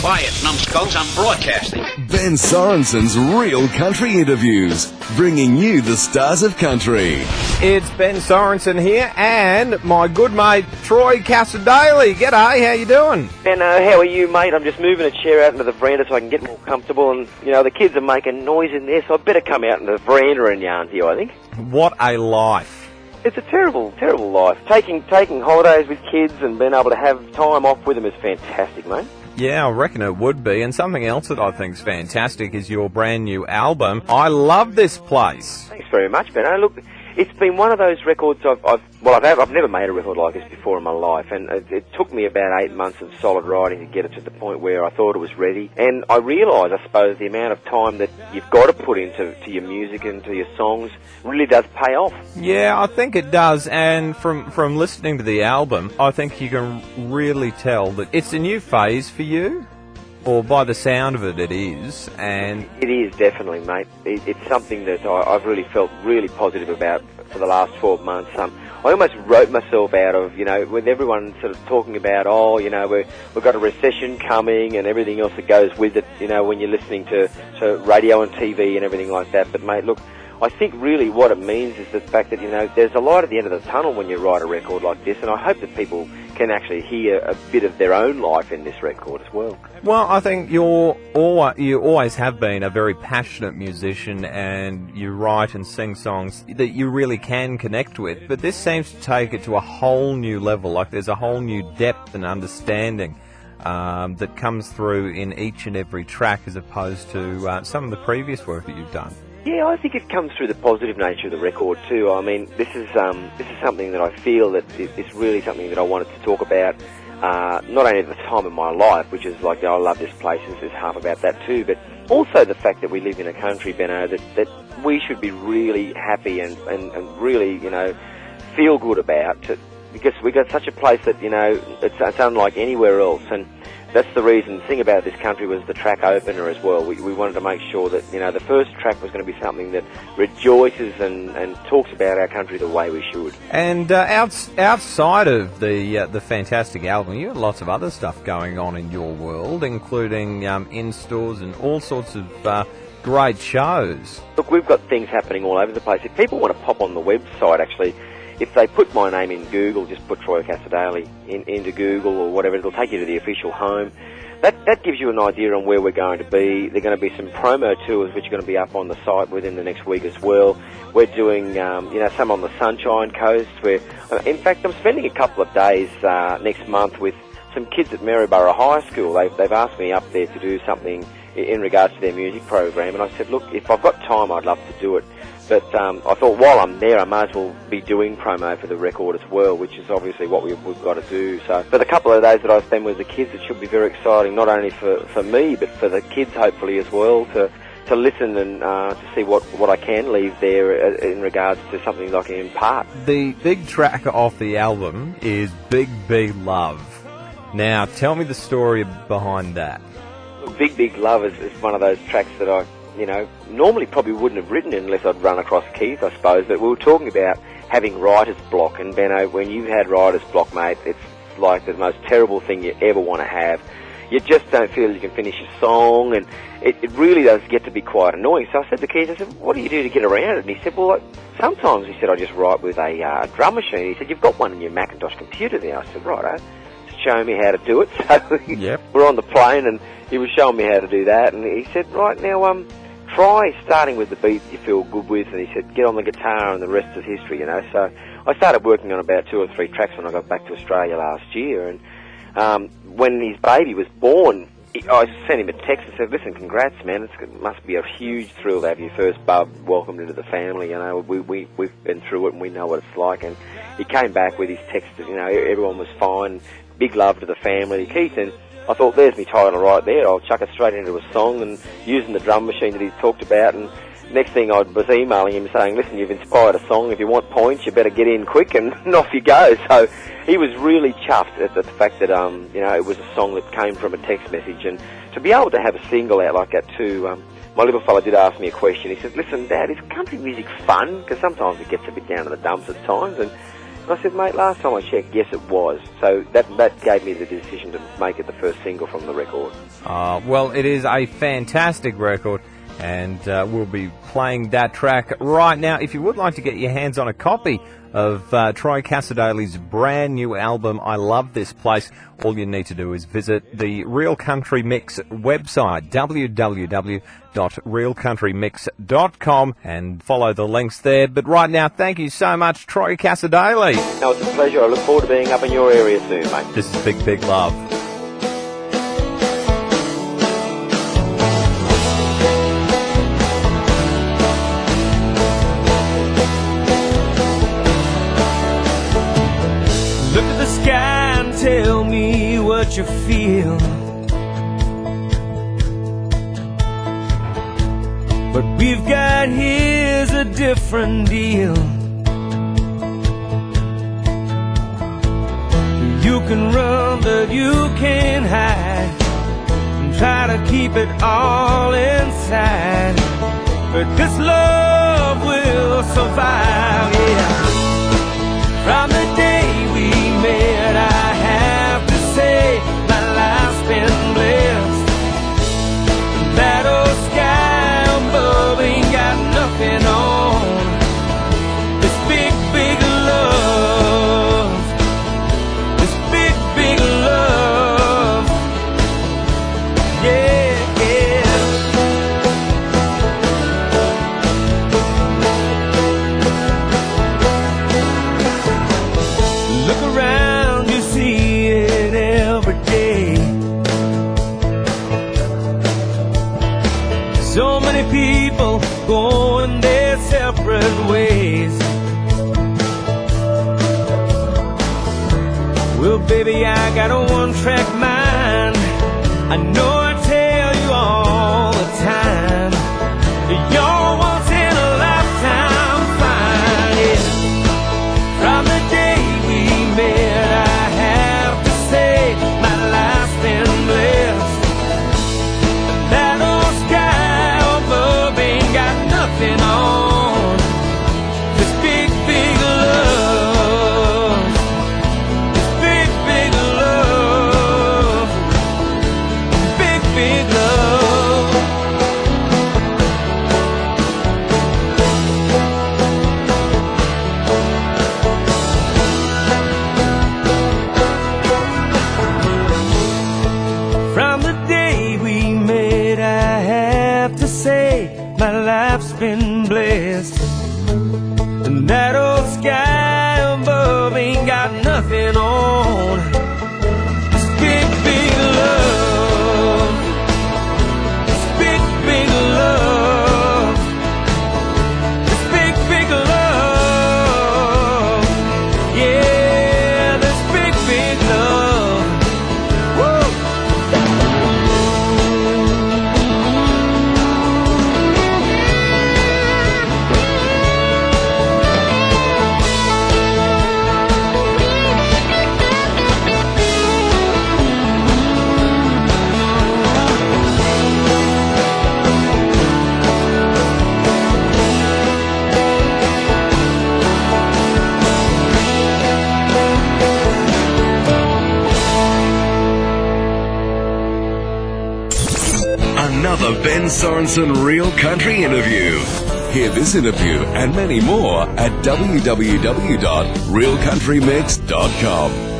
Quiet, numbskulls, I'm broadcasting. Ben Sorensen's Real Country Interviews, bringing you the stars of country. It's Ben Sorensen here, and my good mate Troy CASSAR-DALEY. G'day, how you doing? Ben, how are you, mate? I'm just moving a chair out into the veranda so I can get more comfortable, and, you know, the kids are making noise in there, so I better come out into the veranda and yarn to you, I think. What a life. It's a terrible, terrible life. Taking holidays with kids and being able to have time off with them is fantastic, mate. Yeah, I reckon it would be. And something else that I think is fantastic is your brand new album. I love this place. Thanks very much, Ben. Look, it's been one of those records I've never made a record like this before in my life, and it took me about 8 months of solid writing to get it to the point where I thought it was ready. And I realise, I suppose, the amount of time that you've got to put into your music and to your songs really does pay off. Yeah, I think it does. And from listening to the album, I think you can really tell that it's a new phase for you. Or by the sound of it, it is. And it is, definitely, mate. It's something that I've really felt really positive about for the last 12 months. I almost wrote myself out of, you know, with everyone sort of talking about, oh, you know, we've got a recession coming and everything else that goes with it, you know, when you're listening to radio and TV and everything like that. But, mate, look, I think really what it means is the fact that, you know, there's a light at the end of the tunnel when you write a record like this, and I hope that people can actually hear a bit of their own life in this record as well. Well, I think you always have been a very passionate musician, and you write and sing songs that you really can connect with, but this seems to take it to a whole new level. Like there's a whole new depth and understanding that comes through in each and every track as opposed to some of the previous work that you've done. Yeah, I think it comes through the positive nature of the record too. I mean, this is something that I feel that it's really something that I wanted to talk about, not only at the time of my life, which is like, I love this place, and there's half about that too, but also the fact that we live in a country, Benno, that we should be really happy and really, you know, feel good about, because we've got such a place that, you know, it's unlike anywhere else. And that's the reason. The thing about this country was the track opener as well. We wanted to make sure that, you know, the first track was going to be something that rejoices and talks about our country the way we should. And outside of the fantastic album, you have lots of other stuff going on in your world, including in-stores and all sorts of great shows. Look, we've got things happening all over the place. If people want to pop on the website, actually, if they put my name in Google, just put Troy CASSAR-DALEY into Google or whatever, it'll take you to the official home. That gives you an idea on where we're going to be. There are going to be some promo tours which are going to be up on the site within the next week as well. We're doing, you know, some on the Sunshine Coast. In fact, I'm spending a couple of days next month with some kids at Maryborough High School. They've asked me up there to do something in regards to their music program, and I said, look, if I've got time, I'd love to do it. But I thought while I'm there, I might as well be doing promo for the record as well, which is obviously what we've got to do. So for the couple of days that I spend with the kids, it should be very exciting, not only for me, but for the kids hopefully as well, to listen and to see what I can leave there in regards to something that I can impart. The big track off the album is Big Big Love. Now, tell me the story behind that. Big Big Love is one of those tracks that I, you know, normally probably wouldn't have written unless I'd run across Keith, I suppose. But we were talking about having writer's block, and Benno, when you've had writer's block, mate, it's like the most terrible thing you ever want to have. You just don't feel you can finish a song, and it really does get to be quite annoying. So I said to Keith, I said, what do you do to get around it? And he said, well, sometimes, he said, I just write with a drum machine. He said, you've got one in your Macintosh computer there. I said, righto. Showing me how to do it. So yep. We're on the plane and he was showing me how to do that, and he said, right, now try starting with the beat you feel good with, and he said, get on the guitar and the rest is history, you know. So I started working on about 2 or 3 tracks when I got back to Australia last year, and when his baby was born, I sent him a text and said, listen, congrats, man, it must be a huge thrill to have your first bub welcomed into the family, you know. We've been through it and we know what it's like. And he came back with his text that, you know, everyone was fine, big love to the family, Keith. And I thought, there's my title right there. I'll chuck it straight into a song, and using the drum machine that he talked about. And next thing I was emailing him saying, listen, you've inspired a song. If you want points, you better get in quick, and off you go. So he was really chuffed at the fact that, you know, it was a song that came from a text message. And to be able to have a single out like that too, my little fella did ask me a question. He said, listen, Dad, is country music fun? Because sometimes it gets a bit down to the dumps at times. And And I said, mate, last time I checked, yes, it was. So that gave me the decision to make it the first single from the record. Well, it is a fantastic record, and we'll be playing that track right now. If you would like to get your hands on a copy of Troy Cassar-Daley's brand new album, I Love This Place, all you need to do is visit the Real Country Mix website, www.realcountrymix.com, and follow the links there. But right now, thank you so much, Troy Cassar-Daley. No, it's a pleasure. I look forward to being up in your area soon, mate. This is Big, Big Love. Look at the sky and tell me what you feel. But we've got here's a different deal. You can run, but you can't hide, and try to keep it all inside. But this love will survive, yeah. From the day we met, I have to say my life's been blessed. That old sky above ain't got nothing on this big, big love. This big, big love. Yeah, yeah. Look around, you see it every day. So many people going their separate ways. Well, baby, I got a one-track mind. I know I tell you all the time, you're once in a lifetime find, yeah. From the day we met, I have to say my life's been blessed. That old sky above ain't got nothing on this big, big love. This big, big love. Big, big love. From the day we met, I have to say my life's been blessed. And that old sky above ain't got nothing on this big, big love. This big, big love. This big, big love. Yeah, this big, big love. Woo! Another Ben Sorensen Real Country interview. Hear this interview and many more at www.realcountrymix.com.